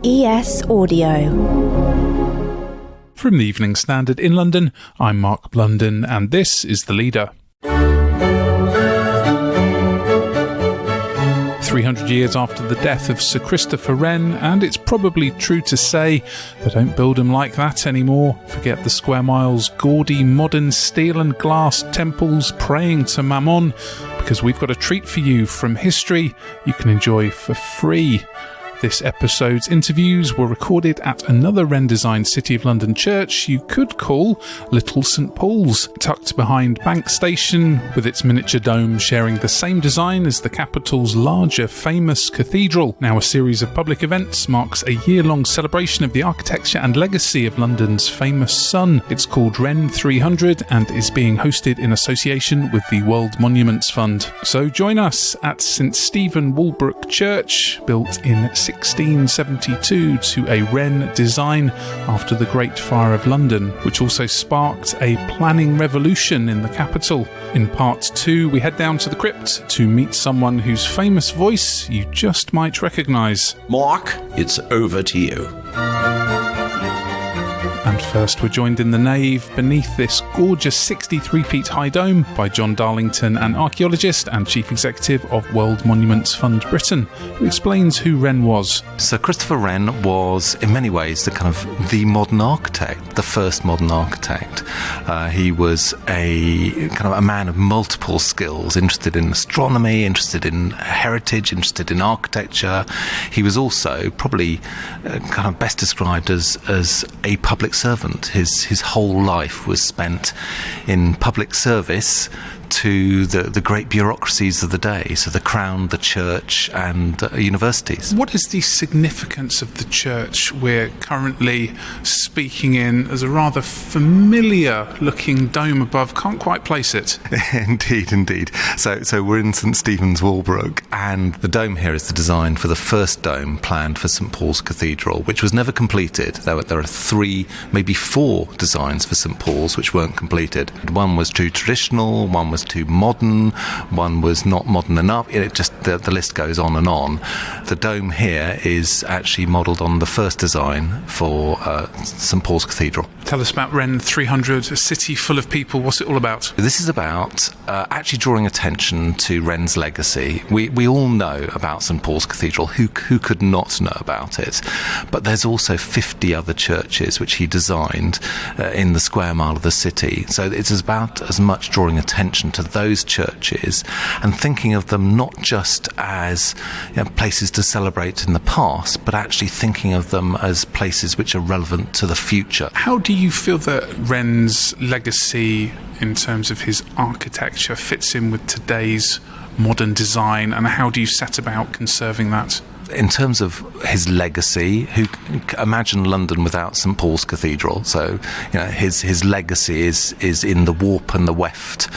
ES Audio. From the Evening Standard in London, I'm Mark Blunden, and this is The Leader. 300 years after the death of Sir Christopher Wren, and it's probably true to say they don't build them like that anymore. Forget the square miles, gaudy modern steel and glass temples praying to Mammon, because we've got a treat for you from history you can enjoy for free. This episode's interviews were recorded at another Wren-designed City of London church you could call Little St Paul's, tucked behind Bank Station, with its miniature dome sharing the same design as the capital's larger famous Cathedral. Now a series of public events marks a year-long celebration of the architecture and legacy of London's famous sun. It's called Wren 300 and is being hosted in association with the World Monuments Fund. So join us at St Stephen Walbrook Church, built in 1672 to a Wren design after the Great Fire of London, which also sparked a planning revolution in the capital. In part 2, we head down to the crypt to meet someone whose famous voice you just might recognise. Mark, it's over to you. And first we're joined in the nave beneath this gorgeous 63 feet high dome by John Darlington, an archaeologist and chief executive of World Monuments Fund Britain, who explains who Wren was. Sir Christopher Wren was in many ways the modern architect, the first modern architect. He was a man of multiple skills, interested in astronomy, interested in heritage, interested in architecture. He was also probably best described as a public servant. His whole life was spent in public service to the great bureaucracies of the day, so the Crown, the Church and universities. What is the significance of the church we're currently speaking in as a rather familiar looking dome above? Can't quite place it. Indeed. So we're in St Stephen's Walbrook, and the dome here is the design for the first dome planned for St Paul's Cathedral, which was never completed. There are 3, maybe 4 designs for St Paul's which weren't completed. One was too traditional, one was too modern, one was not modern enough. It just the list goes on and on. The dome here is actually modelled on the first design for St Paul's Cathedral. Tell us about Wren 300, a city full of people. What's it all about? This is about actually drawing attention to Wren's legacy. We all know about St Paul's Cathedral. Who could not know about it? But there's also 50 other churches which he designed in the square mile of the city. So it's about as much drawing attention to those churches and thinking of them not just as places to celebrate in the past, but actually thinking of them as places which are relevant to the future. How do you feel that Wren's legacy in terms of his architecture fits in with today's modern design, and how do you set about conserving that? In terms of his legacy, imagine London without St Paul's Cathedral. So, his legacy is in the warp and the weft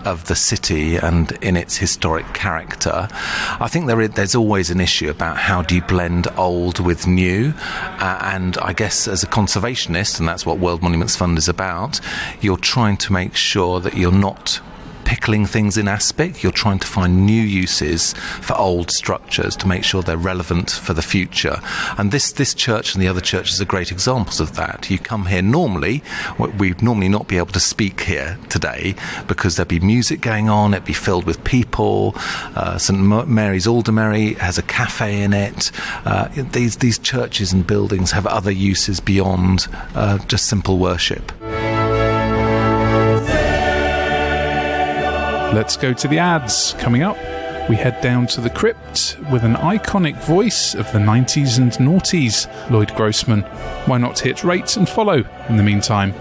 of the city and in its historic character. I think there's always an issue about how do you blend old with new, and I guess as a conservationist, and that's what World Monuments Fund is about, you're trying to make sure that you're not pickling things in aspic. You're trying to find new uses for old structures to make sure they're relevant for the future. And this church and the other churches are great examples of that. You come here normally, we'd normally not be able to speak here today because there'd be music going on, it'd be filled with people. St Mary's Aldermary has a cafe in it. These churches and buildings have other uses beyond just simple worship. Let's go to the ads. Coming up, we head down to the crypt with an iconic voice of the 90s and noughties, Loyd Grossman. Why not hit rate and follow in the meantime?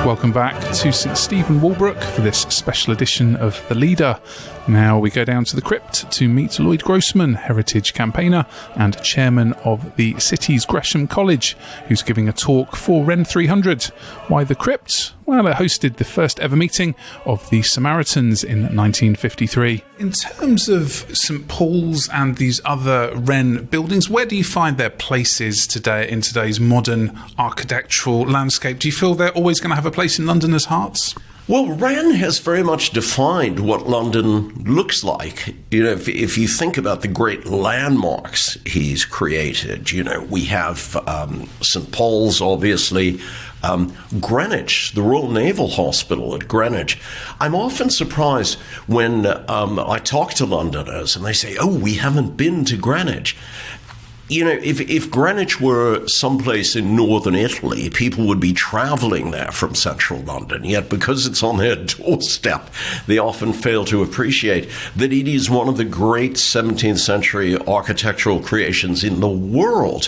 Welcome back to St Stephen Walbrook for this special edition of The Leader. Now we go down to the crypt to meet Loyd Grossman, heritage campaigner and chairman of the city's Gresham College, who's giving a talk for Wren 300. Why the crypt? Well, it hosted the first ever meeting of the Samaritans in 1953. In terms of St Paul's and these other Wren buildings, where do you find their places today in today's modern architectural landscape? Do you feel they're always going to have a place in Londoners' hearts? Well, Wren has very much defined what London looks like. You know, if you think about the great landmarks he's created, you know, we have St. Paul's, obviously, Greenwich, the Royal Naval Hospital at Greenwich. I'm often surprised when I talk to Londoners and they say, oh, we haven't been to Greenwich. You know, if Greenwich were someplace in northern Italy, people would be traveling there from central London. Yet because it's on their doorstep, they often fail to appreciate that it is one of the great 17th century architectural creations in the world.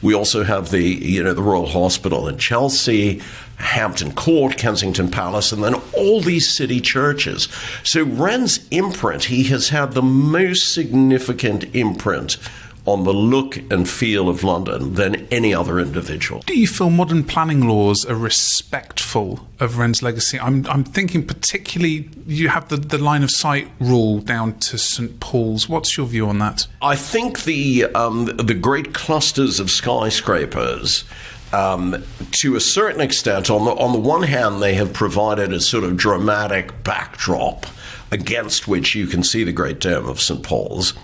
We also have the Royal Hospital in Chelsea, Hampton Court, Kensington Palace, and then all these city churches. So Wren's imprint, he has had the most significant imprint on the look and feel of London than any other individual. Do you feel modern planning laws are respectful of Wren's legacy? I'm thinking particularly you have the line of sight rule down to St. Paul's. What's your view on that? I think the great clusters of skyscrapers, to a certain extent, on the one hand, they have provided a sort of dramatic backdrop against which you can see the Great Dome of St. Paul's.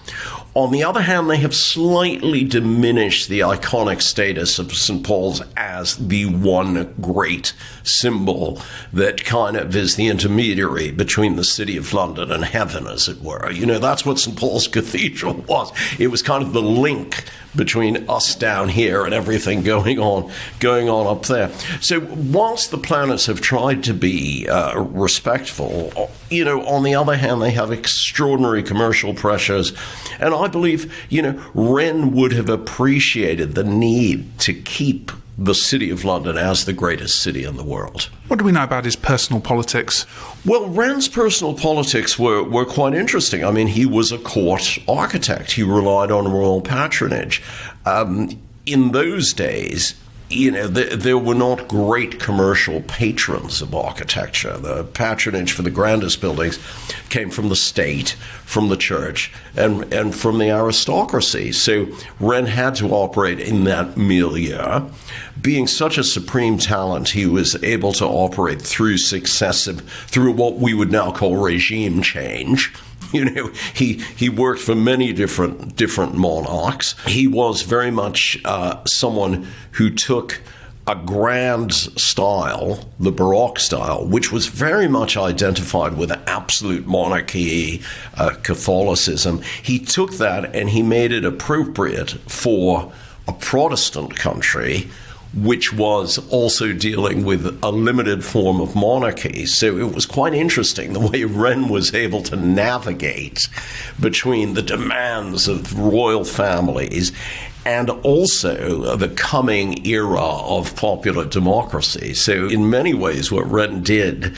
On the other hand, they have slightly diminished the iconic status of St. Paul's as the one great symbol that kind of is the intermediary between the city of London and heaven, as it were. You know, that's what St. Paul's Cathedral was. It was kind of the link between us down here and everything going on up there. So whilst the planners have tried to be respectful, you know, on the other hand, they have extraordinary commercial pressures. And I believe, you know, Wren would have appreciated the need to keep the City of London as the greatest city in the world. What do we know about his personal politics? Well, Wren's personal politics were quite interesting. I mean, he was a court architect. He relied on royal patronage. In those days, you know, there were not great commercial patrons of architecture. The patronage for the grandest buildings came from the state, from the church, and from the aristocracy. So Wren had to operate in that milieu. Being such a supreme talent, he was able to operate through what we would now call regime change. You know, he worked for many different monarchs. He was very much someone who took a grand style, the Baroque style, which was very much identified with absolute monarchy, Catholicism. He took that and he made it appropriate for a Protestant country, which was also dealing with a limited form of monarchy. So it was quite interesting the way Wren was able to navigate between the demands of royal families and also the coming era of popular democracy. So in many ways, what Wren did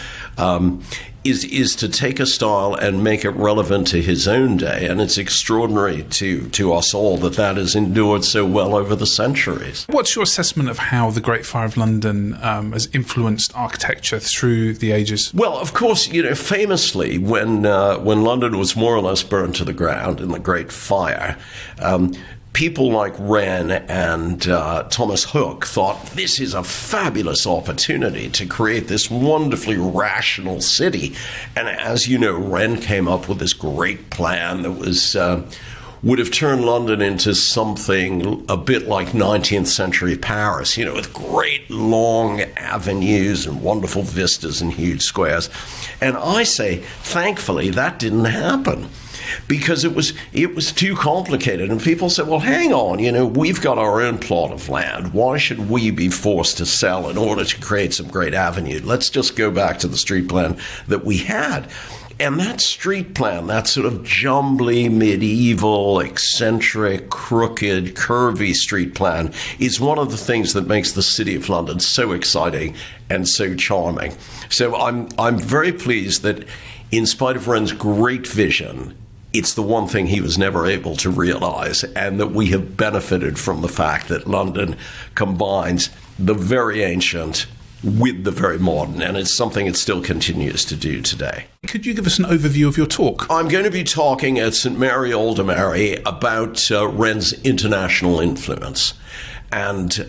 is to take a style and make it relevant to his own day. And it's extraordinary to us all that has endured so well over the centuries. What's your assessment of how the Great Fire of London has influenced architecture through the ages? Well, of course, you know, famously, when London was more or less burned to the ground in the Great Fire, people like Wren and Thomas Hook thought this is a fabulous opportunity to create this wonderfully rational city. And as you know, Wren came up with this great plan that was would have turned London into something a bit like 19th century Paris, you know, with great long avenues and wonderful vistas and huge squares. And I say, thankfully, that didn't happen, because it was too complicated. And people said, well, hang on, you know, we've got our own plot of land. Why should we be forced to sell in order to create some great avenue? Let's just go back to the street plan that we had. And that street plan, that sort of jumbly, medieval, eccentric, crooked, curvy street plan, is one of the things that makes the City of London so exciting and so charming. So I'm very pleased that in spite of Wren's great vision, it's the one thing he was never able to realize, and that we have benefited from the fact that London combines the very ancient with the very modern, and it's something it still continues to do today. Could you give us an overview of your talk? I'm going to be talking at St Mary Aldermary about Wren's international influence. And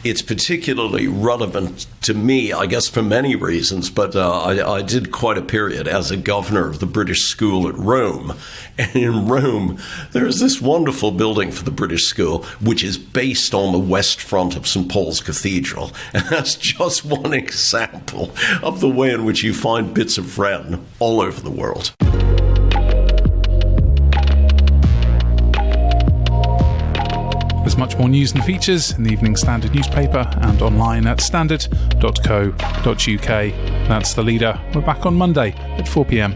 it's particularly relevant to me, I guess, for many reasons, but I did quite a period as a governor of the British School at Rome. And in Rome, there's this wonderful building for the British School, which is based on the west front of St. Paul's Cathedral. And that's just one example of the way in which you find bits of Wren all over the world. There's much more news and features in the Evening Standard newspaper and online at standard.co.uk. That's The Leader. We're back on Monday at 4 p.m.